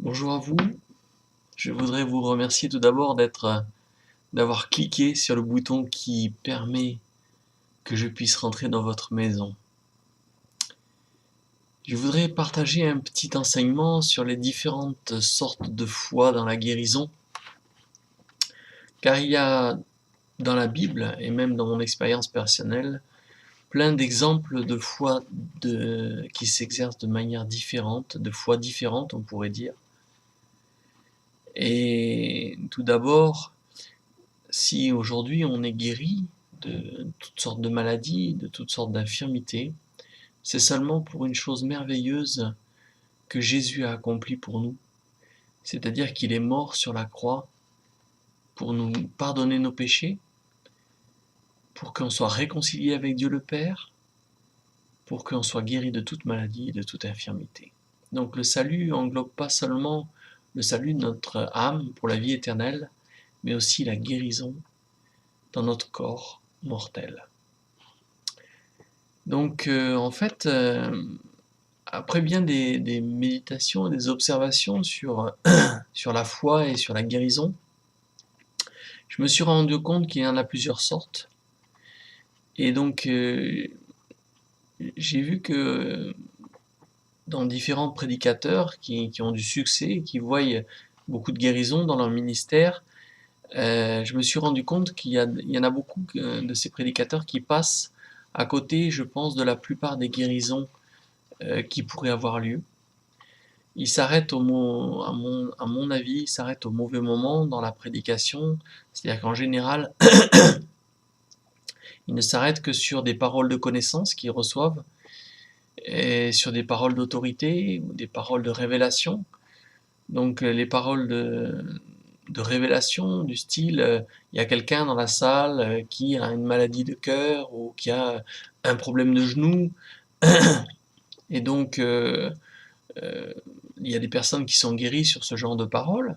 Bonjour à vous. Je voudrais vous remercier tout d'abord d'avoir cliqué sur le bouton qui permet que je puisse rentrer dans votre maison. Je voudrais partager un petit enseignement sur les différentes sortes de foi dans la guérison, car il y a dans la Bible, et même dans mon expérience personnelle, plein d'exemples de foi qui s'exercent de manière différente, de foi différentes on pourrait dire. Et tout d'abord, si aujourd'hui on est guéri de toutes sortes de maladies, de toutes sortes d'infirmités, c'est seulement pour une chose merveilleuse que Jésus a accomplie pour nous. C'est-à-dire qu'il est mort sur la croix pour nous pardonner nos péchés, pour qu'on soit réconcilié avec Dieu le Père, pour qu'on soit guéri de toute maladie et de toute infirmité. Donc le salut englobe pas seulement le salut de notre âme pour la vie éternelle, mais aussi la guérison dans notre corps mortel. Donc en fait, après bien des méditations et des observations sur la foi et sur la guérison, je me suis rendu compte qu'il y en a plusieurs sortes. Et donc j'ai vu que dans différents prédicateurs qui ont du succès, qui voient beaucoup de guérison dans leur ministère, je me suis rendu compte il y en a beaucoup de ces prédicateurs qui passent à côté, je pense, de la plupart des guérisons qui pourraient avoir lieu. Il s'arrête à mon avis, il s'arrête au mauvais moment dans la prédication, c'est-à-dire qu'en général, il ne s'arrête que sur des paroles de connaissance qu'ils reçoivent, et sur des paroles d'autorité ou des paroles de révélation. Donc les paroles de révélation du style il y a quelqu'un dans la salle qui a une maladie de cœur ou qui a un problème de genou, et donc il y a des personnes qui sont guéries sur ce genre de paroles.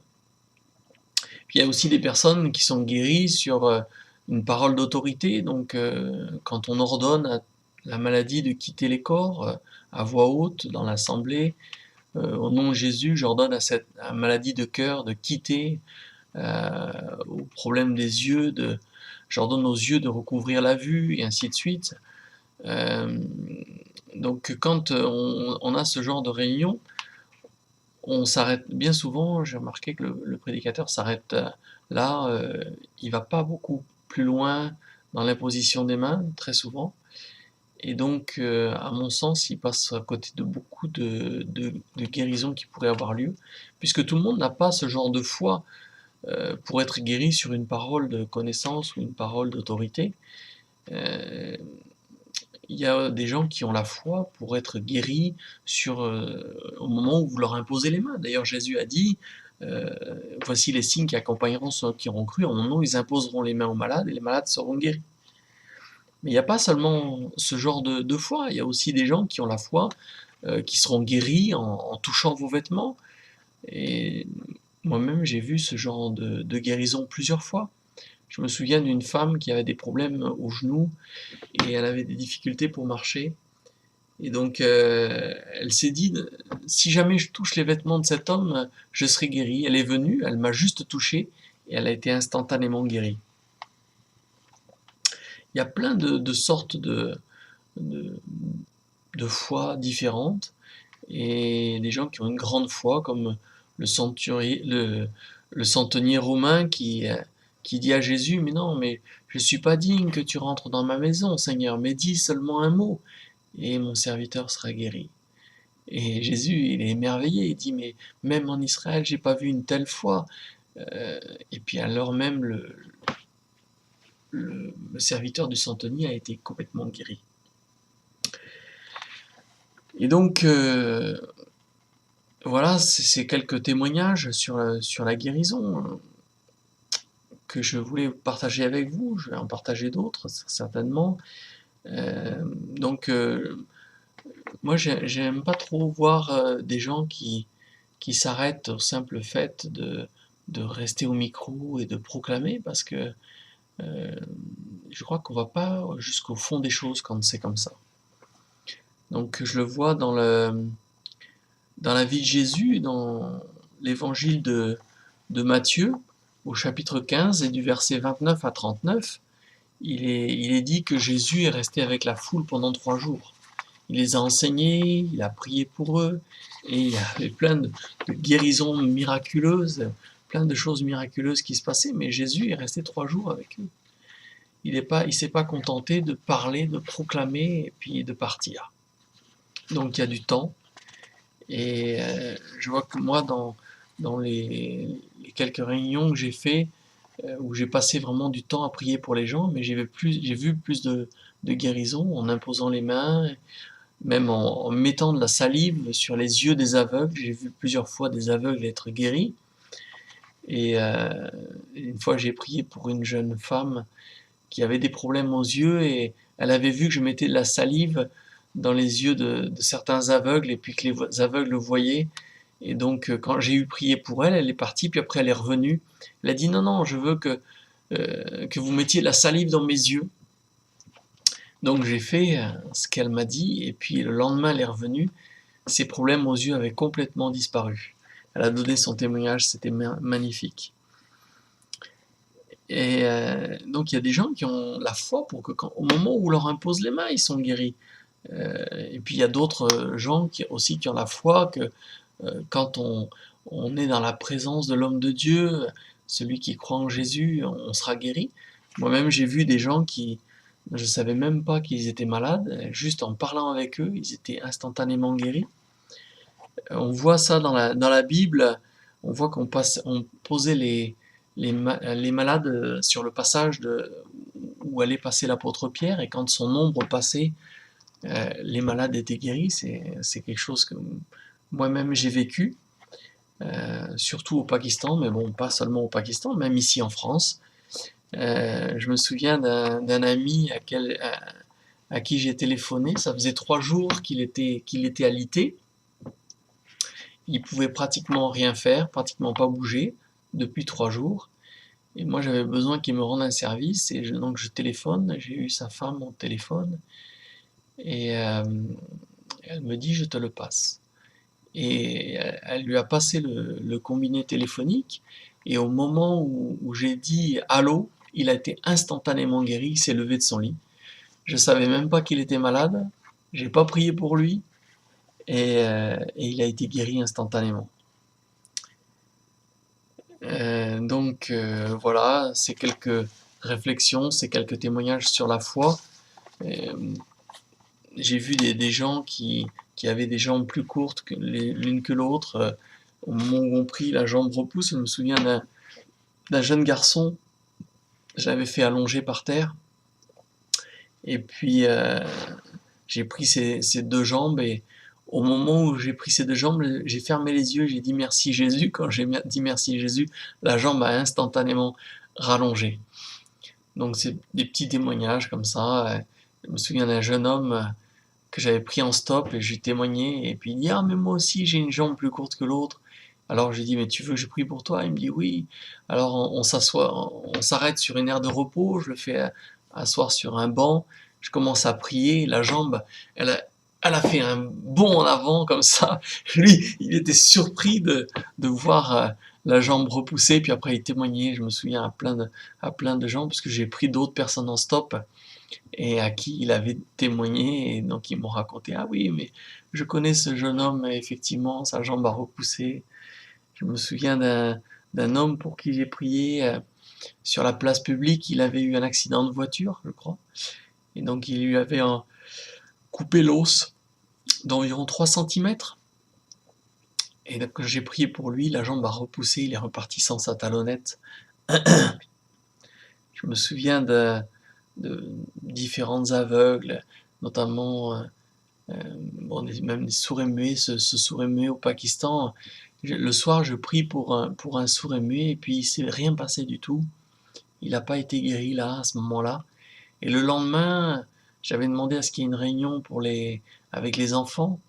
Puis il y a aussi des personnes qui sont guéries sur une parole d'autorité, donc quand on ordonne à la maladie de quitter les corps à voix haute dans l'assemblée, au nom de Jésus, j'ordonne à cette maladie de cœur de quitter, au problème des yeux, j'ordonne aux yeux de recouvrir la vue, et ainsi de suite. Euh, donc quand on a ce genre de réunion, on s'arrête bien souvent, j'ai remarqué que le prédicateur s'arrête là, il va pas beaucoup plus loin dans l'imposition des mains, très souvent, et donc à mon sens, il passe à côté de beaucoup de guérisons qui pourraient avoir lieu, puisque tout le monde n'a pas ce genre de foi pour être guéri sur une parole de connaissance ou une parole d'autorité. Euh, il y a des gens qui ont la foi pour être guéris au moment où vous leur imposez les mains. D'ailleurs, Jésus a dit voici les signes qui accompagneront ceux qui auront cru. En mon nom, ils imposeront les mains aux malades et les malades seront guéris. Mais il n'y a pas seulement ce genre de foi, il y a aussi des gens qui ont la foi, qui seront guéris en touchant vos vêtements. Et moi-même, j'ai vu ce genre de guérison plusieurs fois. Je me souviens d'une femme qui avait des problèmes aux genoux et elle avait des difficultés pour marcher. Et donc, elle s'est dit, si jamais je touche les vêtements de cet homme, je serai guérie. Elle est venue, elle m'a juste touché, et elle a été instantanément guérie. Il y a plein de sortes de, de foi différentes, et des gens qui ont une grande foi, comme le centenier romain qui dit à Jésus, mais non, mais je ne suis pas digne que tu rentres dans ma maison, Seigneur, mais dis seulement un mot, et mon serviteur sera guéri. Et Jésus, il est émerveillé, il dit, mais même en Israël, j'ai pas vu une telle foi. Euh, et puis alors même, le serviteur du centenier a été complètement guéri. Et donc, voilà, c'est quelques témoignages sur la guérison que je voulais partager avec vous. Je vais en partager d'autres, certainement. Euh, donc, moi, j'aime pas trop voir des gens qui s'arrêtent au simple fait de rester au micro et de proclamer, parce que euh, je crois qu'on va pas jusqu'au fond des choses quand c'est comme ça. Donc je le vois dans la vie de Jésus, l'évangile de Matthieu, au chapitre 15 et du verset 29 à 39, il est dit que Jésus est resté avec la foule pendant 3 jours. Il les a enseignés, il a prié pour eux, et il y avait plein de guérisons miraculeuses, plein de choses miraculeuses qui se passaient, mais Jésus est resté 3 jours avec eux. Il s'est pas contenté de parler, de proclamer, et puis de partir. Donc il y a du temps, et je vois que moi, dans les quelques réunions que j'ai fait, où j'ai passé vraiment du temps à prier pour les gens, mais j'ai vu plus de guérisons en imposant les mains, même en mettant de la salive sur les yeux des aveugles. J'ai vu plusieurs fois des aveugles être guéris. Et une fois, j'ai prié pour une jeune femme qui avait des problèmes aux yeux et elle avait vu que je mettais de la salive dans les yeux de certains aveugles et puis que les aveugles le voyaient. Et donc, quand j'ai eu prié pour elle, elle est partie, puis après elle est revenue. Elle a dit non, non, je veux que vous mettiez de la salive dans mes yeux. Donc j'ai fait ce qu'elle m'a dit, et puis le lendemain elle est revenue, ses problèmes aux yeux avaient complètement disparu. Elle a donné son témoignage, c'était magnifique. Et donc il y a des gens qui ont la foi pour que au moment où on leur impose les mains, ils sont guéris. Et puis il y a d'autres gens aussi qui ont la foi que quand on est dans la présence de l'homme de Dieu, celui qui croit en Jésus, on sera guéri. Moi-même j'ai vu des gens qui, je ne savais même pas qu'ils étaient malades, juste en parlant avec eux, ils étaient instantanément guéris. On voit ça dans la Bible, on voit on posait les malades sur le passage où allait passer l'apôtre Pierre, et quand son ombre passait, les malades étaient guéris. C'est quelque chose que moi-même j'ai vécu, surtout au Pakistan, mais bon, pas seulement au Pakistan, même ici en France. Je me souviens d'un ami à qui j'ai téléphoné. Ça faisait 3 jours qu'il était alité. Il pouvait pratiquement rien faire, pratiquement pas bouger depuis 3 jours. Et moi, j'avais besoin qu'il me rende un service. Et donc, je téléphone. J'ai eu sa femme au téléphone. Et elle me dit, je te le passe. Et elle lui a passé le combiné téléphonique. Et au moment où j'ai dit allô, il a été instantanément guéri. Il s'est levé de son lit. Je savais même pas qu'il était malade. J'ai pas prié pour lui. Et il a été guéri instantanément. Donc voilà, c'est quelques réflexions, c'est quelques témoignages sur la foi. J'ai vu des gens qui avaient des jambes plus courtes l'une que l'autre. Au moment où on prie, la jambe repousse. Je me souviens d'un jeune garçon, je l'avais fait allonger par terre. Et puis j'ai pris ses 2 jambes, et au moment où j'ai pris ces 2 jambes, j'ai fermé les yeux, j'ai dit merci Jésus. Quand j'ai dit merci Jésus, la jambe a instantanément rallongé. Donc c'est des petits témoignages comme ça. Je me souviens d'un jeune homme que j'avais pris en stop et j'ai témoigné, et puis il dit ah mais moi aussi j'ai une jambe plus courte que l'autre. Alors j'ai dit mais tu veux que je prie pour toi? Il me dit oui. Alors on s'assoit, on s'arrête sur une aire de repos, je le fais asseoir sur un banc, je commence à prier, la jambe elle a fait un bond en avant comme ça. Lui, il était surpris de voir la jambe repoussée, puis après il témoignait, je me souviens, à plein de gens, parce que j'ai pris d'autres personnes en stop, et à qui il avait témoigné, et donc ils m'ont raconté, ah oui, mais je connais ce jeune homme, effectivement, sa jambe a repoussé. Je me souviens d'un homme pour qui j'ai prié sur la place publique, il avait eu un accident de voiture, je crois, et donc il lui avait coupé l'os d'environ 3 centimètres. Et donc, quand j'ai prié pour lui, la jambe a repoussé, il est reparti sans sa talonnette. Je me souviens de différentes aveugles, notamment bon, même des sourds et muets, ce sourd et muet au Pakistan. Le soir, je prie pour un sourd et muet, et puis il ne s'est rien passé du tout. Il n'a pas été guéri là, à ce moment-là. Et le lendemain, j'avais demandé à ce qu'il y ait une réunion avec les enfants,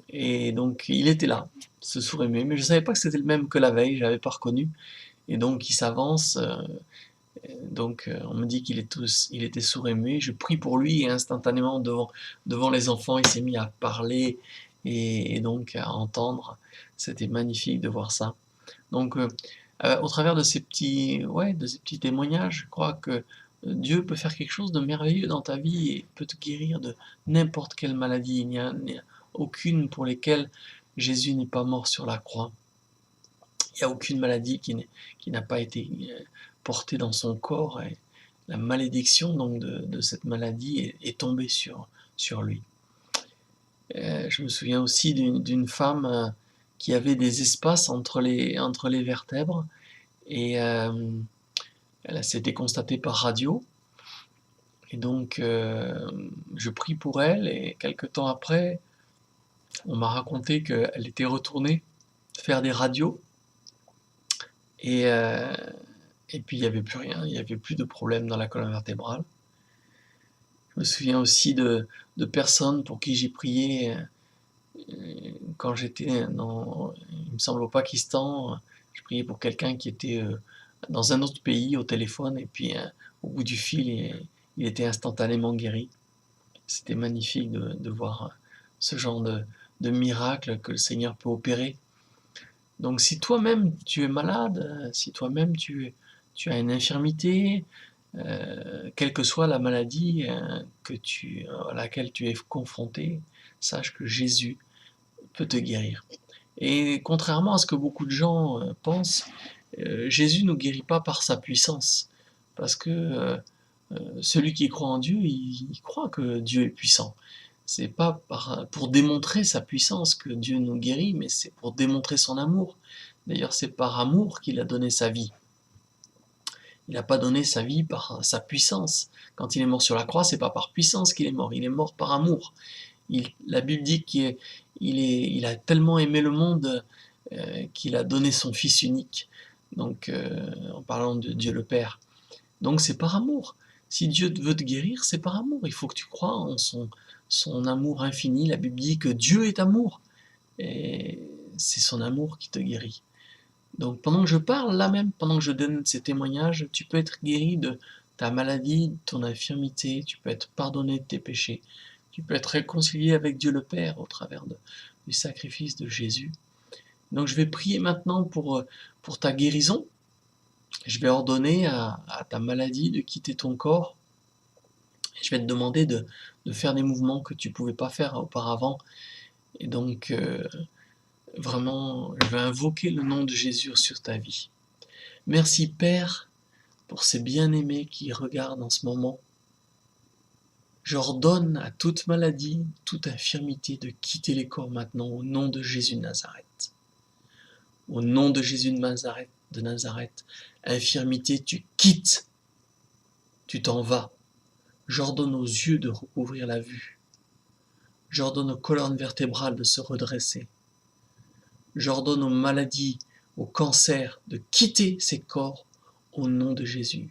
et donc il était là, ce sourd et muet, mais je ne savais pas que c'était le même que la veille, je l'avais pas reconnu. Et donc il s'avance, donc on me dit qu'il était sourd et muet, je prie pour lui, et instantanément devant les enfants, il s'est mis à parler, et donc à entendre. C'était magnifique de voir ça. Donc, au travers de ces petits témoignages, je crois que Dieu peut faire quelque chose de merveilleux dans ta vie et peut te guérir de n'importe quelle maladie. Il n'y a aucune pour lesquelles Jésus n'est pas mort sur la croix. Il n'y a aucune maladie qui n'a pas été portée dans son corps, et la malédiction donc de cette maladie est tombée sur lui. Je me souviens aussi d'une femme qui avait des espaces entre les vertèbres, et elle s'était constatée par radio, et donc je prie pour elle, et quelque temps après, on m'a raconté qu'elle était retournée faire des radios, et, euh, et puis il n'y avait plus rien, il n'y avait plus de problème dans la colonne vertébrale. Je me souviens aussi de personnes pour qui j'ai prié quand j'étais il me semble, au Pakistan. Je priais pour quelqu'un qui était dans un autre pays au téléphone, et puis au bout du fil, il était instantanément guéri. C'était magnifique de voir ce genre de miracle que le Seigneur peut opérer. Donc si toi-même tu es malade, si toi-même tu as une infirmité, quelle que soit la maladie à laquelle tu es confronté, sache que Jésus peut te guérir. Et contrairement à ce que beaucoup de gens pensent, Jésus ne nous guérit pas par sa puissance, parce que celui qui croit en Dieu, il croit que Dieu est puissant. C'est pas pour démontrer sa puissance que Dieu nous guérit, mais c'est pour démontrer son amour. D'ailleurs, c'est par amour qu'il a donné sa vie. Il n'a pas donné sa vie par sa puissance. Quand il est mort sur la croix, c'est pas par puissance qu'il est mort, il est mort par amour. La Bible dit qu'il a tellement aimé le monde qu'il a donné son Fils unique, donc en parlant de Dieu le Père. Donc c'est par amour. Si Dieu veut te guérir, c'est par amour. Il faut que tu crois en son amour infini. La Bible dit que Dieu est amour, et c'est son amour qui te guérit. Donc pendant que je parle, là même, pendant que je donne ces témoignages, tu peux être guéri de ta maladie, de ton infirmité, tu peux être pardonné de tes péchés, tu peux être réconcilié avec Dieu le Père au travers du sacrifice de Jésus. Donc je vais prier maintenant pour ta guérison. Je vais ordonner à ta maladie de quitter ton corps. Je vais te demander de faire des mouvements que tu ne pouvais pas faire auparavant. Et donc, vraiment, je vais invoquer le nom de Jésus sur ta vie. Merci Père pour ces bien-aimés qui regardent en ce moment. J'ordonne à toute maladie, toute infirmité de quitter les corps maintenant au nom de Jésus de Nazareth. Au nom de Jésus de Nazareth, infirmité, tu quittes, tu t'en vas. J'ordonne aux yeux de recouvrir la vue. J'ordonne aux colonnes vertébrales de se redresser. J'ordonne aux maladies, aux cancers de quitter ces corps au nom de Jésus.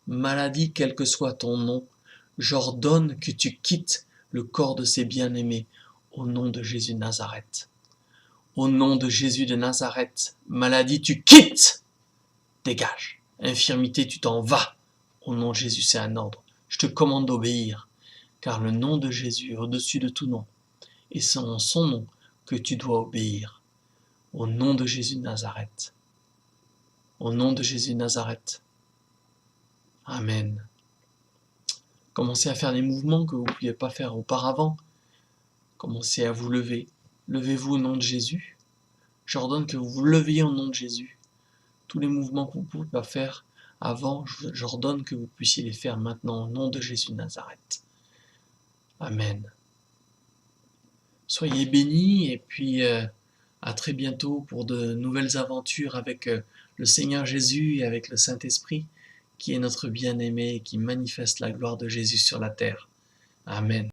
Maladie, quel que soit ton nom, j'ordonne que tu quittes le corps de ces bien-aimés au nom de Jésus de Nazareth. Au nom de Jésus de Nazareth, maladie, tu quittes, dégage. Infirmité, tu t'en vas. Au nom de Jésus, c'est un ordre. Je te commande d'obéir, car le nom de Jésus est au-dessus de tout nom, et c'est en son nom que tu dois obéir. Au nom de Jésus de Nazareth. Au nom de Jésus de Nazareth. Amen. Commencez à faire des mouvements que vous ne pouviez pas faire auparavant. Commencez à vous lever. Levez-vous au nom de Jésus. J'ordonne que vous vous leviez au nom de Jésus. Tous les mouvements que vous ne pouvez pas faire avant, j'ordonne que vous puissiez les faire maintenant au nom de Jésus de Nazareth. Amen. Soyez bénis, et puis à très bientôt pour de nouvelles aventures avec le Seigneur Jésus et avec le Saint-Esprit, qui est notre bien-aimé et qui manifeste la gloire de Jésus sur la terre. Amen.